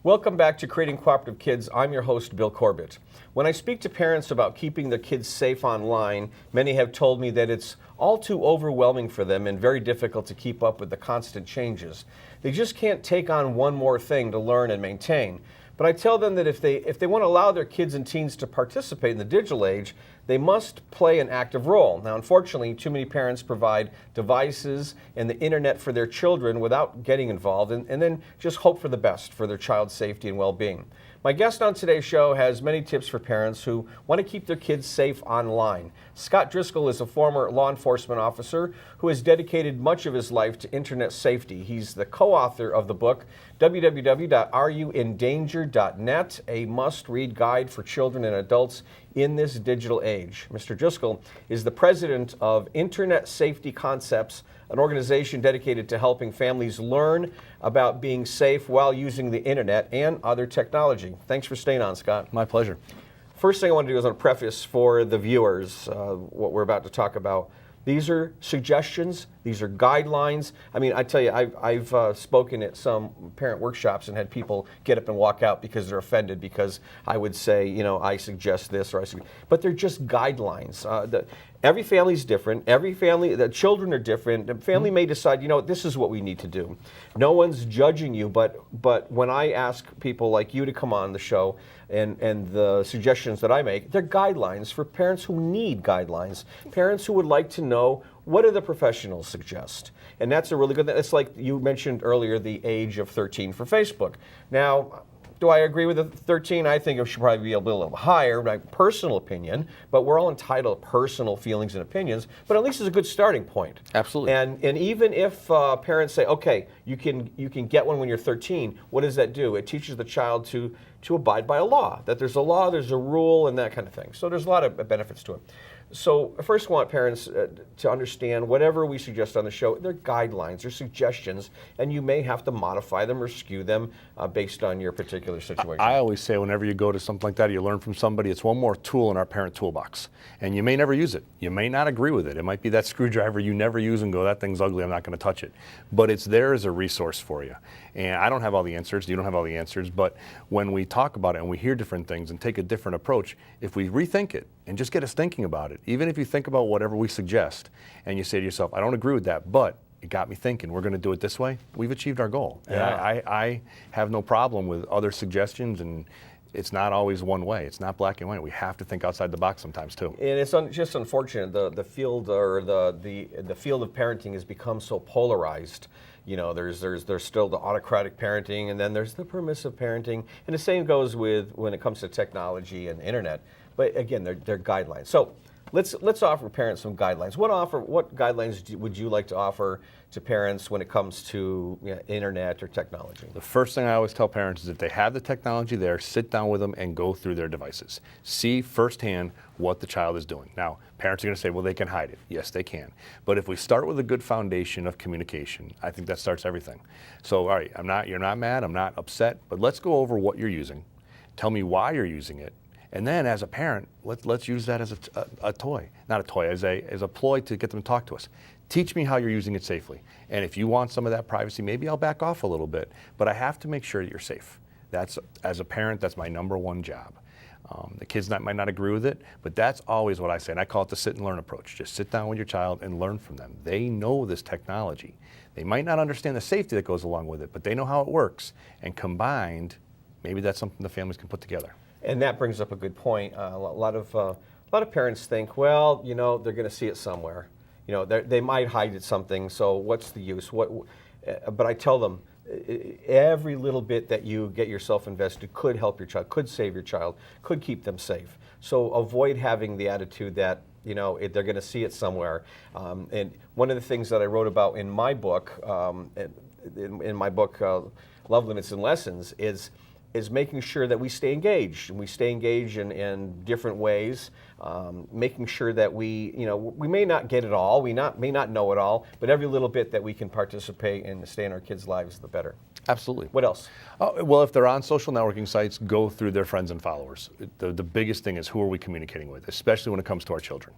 Welcome back to Creating Cooperative Kids. I'm your host, Bill Corbett. When I speak to parents about keeping their kids safe online, many have told me that it's all too overwhelming for them and very difficult to keep up with the constant changes. They just can't take on one more thing to learn and maintain. But I tell them that if they want to allow their kids and teens to participate in the digital age, they must play an active role. Now, unfortunately, too many parents provide devices and the internet for their children without getting involved and then just hope for the best for their child's safety and well-being. My guest on today's show has many tips for parents who want to keep their kids safe online. Scott Driscoll is a former law enforcement officer who has dedicated much of his life to internet safety. He's the co-author of the book, www.areyouindanger.net, a must-read guide for children and adults in this digital age. Mr. Driscoll is the president of Internet Safety Concepts, an organization dedicated to helping families learn about being safe while using the internet and other technology. Thanks for staying on, Scott. My pleasure. First thing I want to do is I want to preface for the viewers what we're about to talk about. These are suggestions. These are guidelines. I mean, I tell you, I've spoken at some parent workshops and had people get up and walk out because they're offended because I would say, you know, I suggest this or but they're just guidelines. Every family is different. Every family, the children are different. The family may decide, you know, this is what we need to do. No one's judging you, but when I ask people like you to come on the show and the suggestions that I make, they're guidelines for parents who need guidelines, parents who would like to know what do the professionals suggest. And that's a really good thing. It's like you mentioned earlier, the age of 13 for Facebook. Now, do I agree with the 13? I think it should probably be a little higher, my personal opinion, but we're all entitled to personal feelings and opinions, but at least it's a good starting point. Absolutely. And even if parents say, okay, you can get one when you're 13, what does that do? It teaches the child to abide by a law, that there's a law, there's a rule, and that kind of thing. So there's a lot of benefits to it. So I first want parents to understand whatever we suggest on the show, they're guidelines, they're suggestions, and you may have to modify them or skew them based on your particular situation. I always say whenever you go to something like that, you learn from somebody, it's one more tool in our parent toolbox. And you may never use it. You may not agree with it. It might be that screwdriver you never use and go, that thing's ugly, I'm not going to touch it. But it's there as a resource for you. And I don't have all the answers, you don't have all the answers, but when we talk about it and we hear different things and take a different approach, if we rethink it and just get us thinking about it, even if you think about whatever we suggest and you say to yourself, I don't agree with that, but it got me thinking, we're going to do it this way, we've achieved our goal. Yeah. And I have no problem with other suggestions, and it's not always one way. It's not black and white. We have to think outside the box sometimes too. And it's just unfortunate, the field or the field of parenting has become so polarized. You know, there's still the autocratic parenting, and then there's the permissive parenting, and the same goes with when it comes to technology and internet. But again, they're guidelines. So let's offer parents some guidelines. What guidelines would you like to offer to parents when it comes to internet or technology? The first thing I always tell parents is if they have the technology there, sit down with them and go through their devices. See firsthand what the child is doing. Now, parents are going to say, well, they can hide it. Yes, they can. But if we start with a good foundation of communication, I think that starts everything. So, all right, you're not mad, I'm not upset, but let's go over what you're using. Tell me why you're using it. And then as a parent, let's use that as a toy, not a toy, as a ploy to get them to talk to us. Teach me how you're using it safely. And if you want some of that privacy, maybe I'll back off a little bit, but I have to make sure that you're safe. As a parent, that's my number one job. The kids might not agree with it, but that's always what I say, and I call it the sit and learn approach. Just sit down with your child and learn from them. They know this technology. They might not understand the safety that goes along with it, but they know how it works. And combined, maybe that's something the families can put together. And that brings up a good point. A lot of parents think, well, you know, they're going to see it somewhere. You know, they might hide it something. So what's the use? But I tell them, every little bit that you get yourself invested could help your child, could save your child, could keep them safe. So avoid having the attitude that, you know, they're going to see it somewhere. And one of the things that I wrote about in my book, Love, Limits, and Lessons, is making sure that we stay engaged, and we stay engaged in different ways, making sure that we may not get it all, may not know it all, but every little bit that we can participate and stay in our kids' lives, the better. Absolutely. What else? Well, if they're on social networking sites, go through their friends and followers. The biggest thing is who are we communicating with, especially when it comes to our children.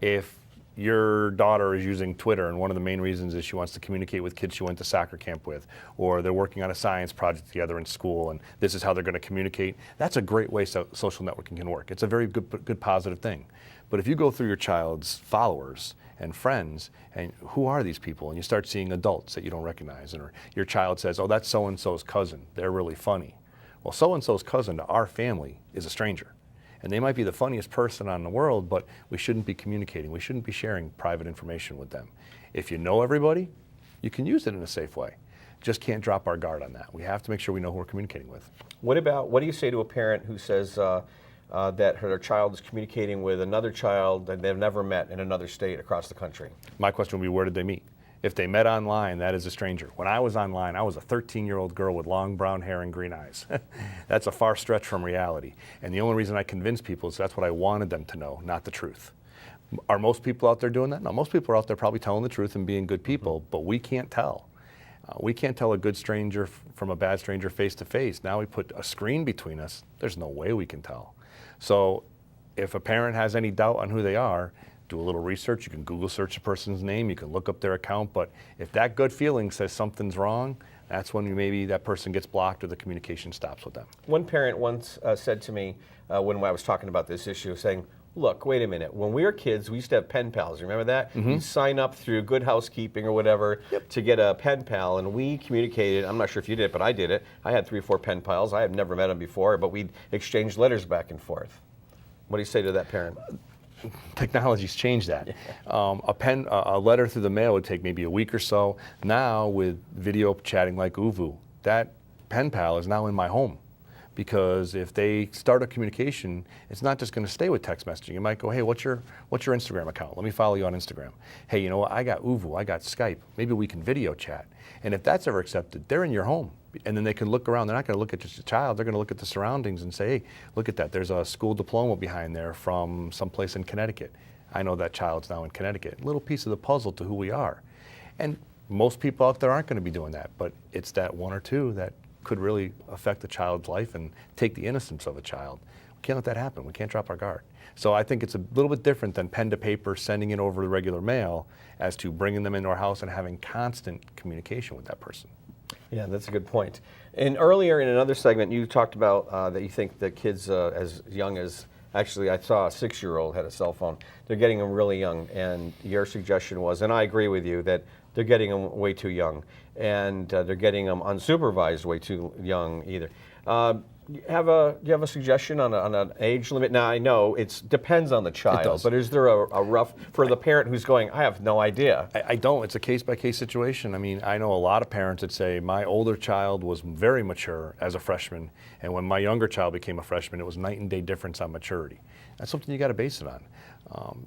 If your daughter is using Twitter, and one of the main reasons is she wants to communicate with kids she went to soccer camp with, or they're working on a science project together in school, and this is how they're going to communicate. That's a great way social networking can work. It's a very good positive thing. But if you go through your child's followers and friends, and who are these people, and you start seeing adults that you don't recognize, or your child says, oh, that's so-and-so's cousin, they're really funny. Well, so-and-so's cousin to our family is a stranger. And they might be the funniest person in the world, but we shouldn't be communicating. We shouldn't be sharing private information with them. If you know everybody, you can use it in a safe way. Just can't drop our guard on that. We have to make sure we know who we're communicating with. What do you say to a parent who says that her child is communicating with another child that they've never met in another state across the country? My question would be, where did they meet? If they met online, that is a stranger. When I was online, I was a 13-year-old girl with long brown hair and green eyes. That's a far stretch from reality. And the only reason I convinced people is that's what I wanted them to know, not the truth. Are most people out there doing that? No, most people are out there probably telling the truth and being good people, but we can't tell. We can't tell a good stranger from a bad stranger face to face. Now we put a screen between us. There's no way we can tell. So if a parent has any doubt on who they are, do a little research. You can Google search a person's name. You can look up their account. But if that gut feeling says something's wrong, that's when maybe that person gets blocked or the communication stops with them. One parent once said to me when I was talking about this issue, saying, look, wait a minute. When we were kids, we used to have pen pals. Remember that? Mm-hmm. You'd sign up through Good Housekeeping or whatever to get a pen pal, and we communicated. I'm not sure if you did it, but I did it. I had 3 or 4 pen pals. I had never met them before, but we'd exchange letters back and forth. What do you say to that parent? Technology's changed that. A letter through the mail would take maybe a week or so. Now with video chatting like Uvu, that pen pal is now in my home. Because if they start a communication, it's not just going to stay with text messaging. It might go, hey, what's your Instagram account? Let me follow you on Instagram. Hey, you know what? I got Uvu, I got Skype. Maybe we can video chat. And if that's ever accepted, they're in your home. And then they can look around. They're not going to look at just a child. They're going to look at the surroundings and say, hey, look at that. There's a school diploma behind there from someplace in Connecticut. I know that child's now in Connecticut. A little piece of the puzzle to who we are. And most people out there aren't going to be doing that. But it's that one or two that could really affect a child's life and take the innocence of a child. We can't let that happen. We can't drop our guard. So I think it's a little bit different than pen to paper, sending it over the regular mail, as to bringing them into our house and having constant communication with that person. Yeah, that's a good point. And earlier in another segment, you talked about that you think that kids as young as, actually I saw a 6-year-old had a cell phone. They're getting them really young. And your suggestion was, and I agree with you, that they're getting them way too young. And they're getting them unsupervised way too young either. Do you have a suggestion on an age limit? Now I know it depends on the child, but is there a rough, for the parent who's going, I have no idea? I don't. It's a case-by-case situation. I mean, I know a lot of parents that say, my older child was very mature as a freshman, and when my younger child became a freshman, it was night and day difference on maturity. That's something you got to base it on.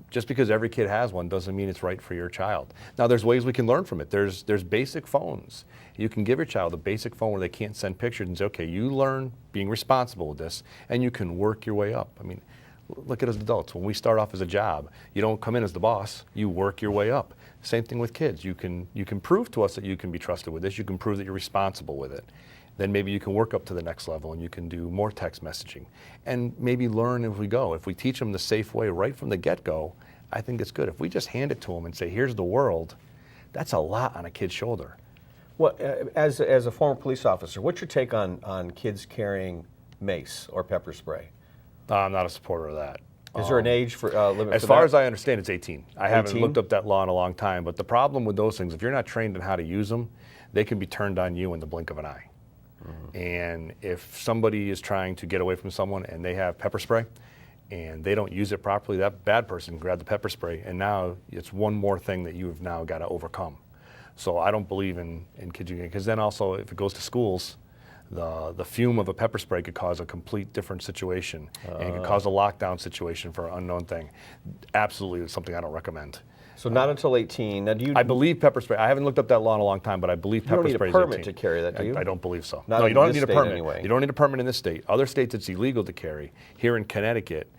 Just because every kid has one doesn't mean it's right for your child. Now, there's ways we can learn from it. There's basic phones. You can give your child a basic phone where they can't send pictures and say, okay, you learn being responsible with this, and you can work your way up. I mean, look at us adults. When we start off as a job, you don't come in as the boss. You work your way up. Same thing with kids. You can prove to us that you can be trusted with this. You can prove that you're responsible with it. Then maybe you can work up to the next level and you can do more text messaging and maybe learn as we go. If we teach them the safe way right from the get-go, I think it's good. If we just hand it to them and say, here's the world, that's a lot on a kid's shoulder. Well, as a former police officer, what's your take on kids carrying mace or pepper spray? I'm not a supporter of that. Is there an age for limit? As far as I understand, it's 18. I haven't looked up that law in a long time, but the problem with those things, if you're not trained in how to use them, they can be turned on you in the blink of an eye. Mm-hmm. And if somebody is trying to get away from someone and they have pepper spray and they don't use it properly, that bad person can grab the pepper spray, and now it's one more thing that you've now got to overcome. So I don't believe in kids using it, because then also if it goes to schools, the fume of a pepper spray could cause a complete different situation and it could cause a lockdown situation for an unknown thing. Absolutely, it's something I don't recommend. So not until 18. Now, I believe pepper spray. I haven't looked up that law in a long time, but I believe pepper spray is 18. You don't need a permit to carry that, do you? I don't believe so. Not no, you don't need a permit. Anyway. You don't need a permit in this state. Other states, it's illegal to carry. Here in Connecticut,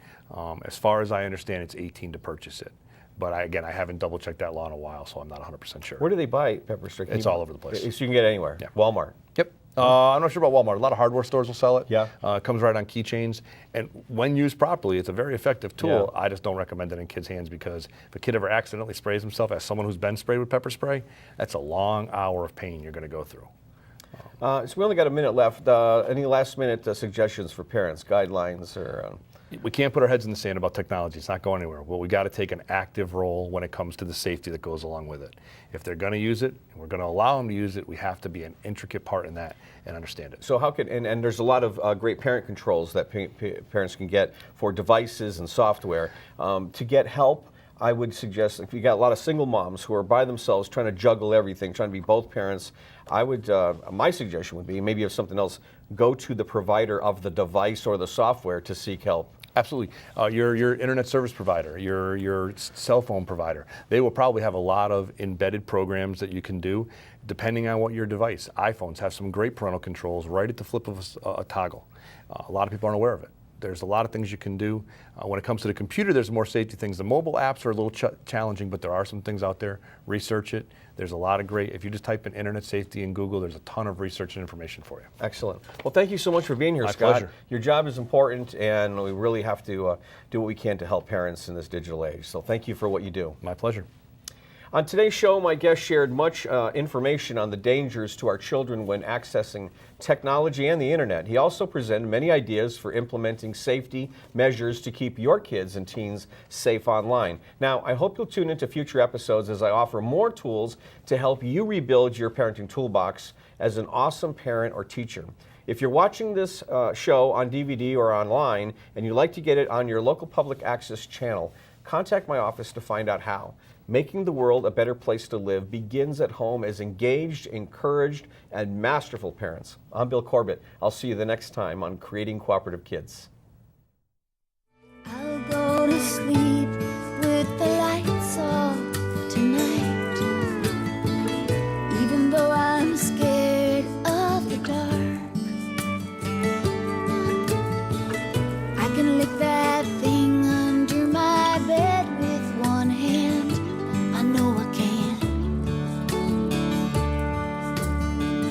as far as I understand, it's 18 to purchase it. But I haven't double-checked that law in a while, so I'm not 100% sure. Where do they buy pepper spray? It's all over the place. So you can get it anywhere? Yeah. Walmart? Yep. I'm not sure about Walmart. A lot of hardware stores will sell it. Yeah. It comes right on keychains. And when used properly, it's a very effective tool. Yeah. I just don't recommend it in kids' hands because if a kid ever accidentally sprays himself, as someone who's been sprayed with pepper spray, that's a long hour of pain you're going to go through. So we only got a minute left. Any last minute suggestions for parents, guidelines, or? We can't put our heads in the sand about technology. It's not going anywhere. Well, we got to take an active role when it comes to the safety that goes along with it. If they're going to use it, and we're going to allow them to use it, we have to be an intricate part in that and understand it. So how can, and there's a lot of great parent controls that parents can get for devices and software. To get help, I would suggest, if you got a lot of single moms who are by themselves trying to juggle everything, trying to be both parents, I would, my suggestion would be, maybe if something else, go to the provider of the device or the software to seek help. Absolutely. Your internet service provider, your cell phone provider, they will probably have a lot of embedded programs that you can do depending on what your device. iPhones have some great parental controls right at the flip of a toggle. A lot of people aren't aware of it. There's a lot of things you can do. When it comes to the computer, there's more safety things. The mobile apps are a little challenging, but there are some things out there. Research it. There's a lot of great, if you just type in internet safety in Google, there's a ton of research and information for you. Excellent. Well, thank you so much for being here, My Scott. pleasure. Your job is important, and we really have to do what we can to help parents in this digital age. So thank you for what you do. My pleasure. On today's show, my guest shared much information on the dangers to our children when accessing technology and the internet. He also presented many ideas for implementing safety measures to keep your kids and teens safe online. Now, I hope you'll tune into future episodes as I offer more tools to help you rebuild your parenting toolbox as an awesome parent or teacher. If you're watching this show on DVD or online and you'd like to get it on your local public access channel, contact my office to find out how. Making the world a better place to live begins at home as engaged, encouraged, and masterful parents. I'm Bill Corbett. I'll see you the next time on Creating Cooperative Kids. I'll go to sleep with the lights off tonight, even though I'm scared of the dark. I can lick that thing under my bed with one hand. I know I can.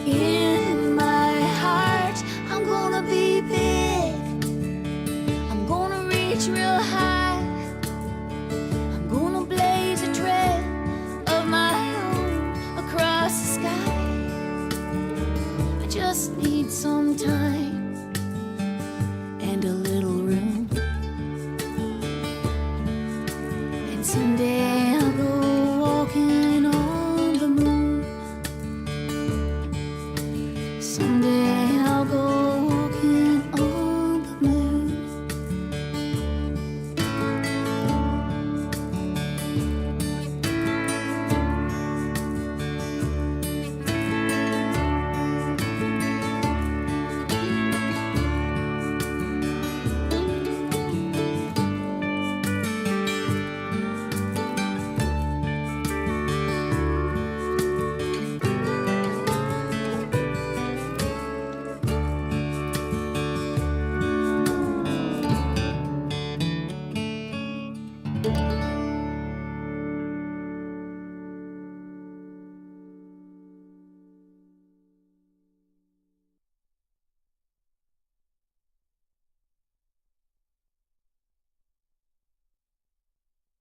In my heart, I'm gonna be big. I'm gonna reach real high. I'm gonna blaze a trail of my own across the sky. I just need some time.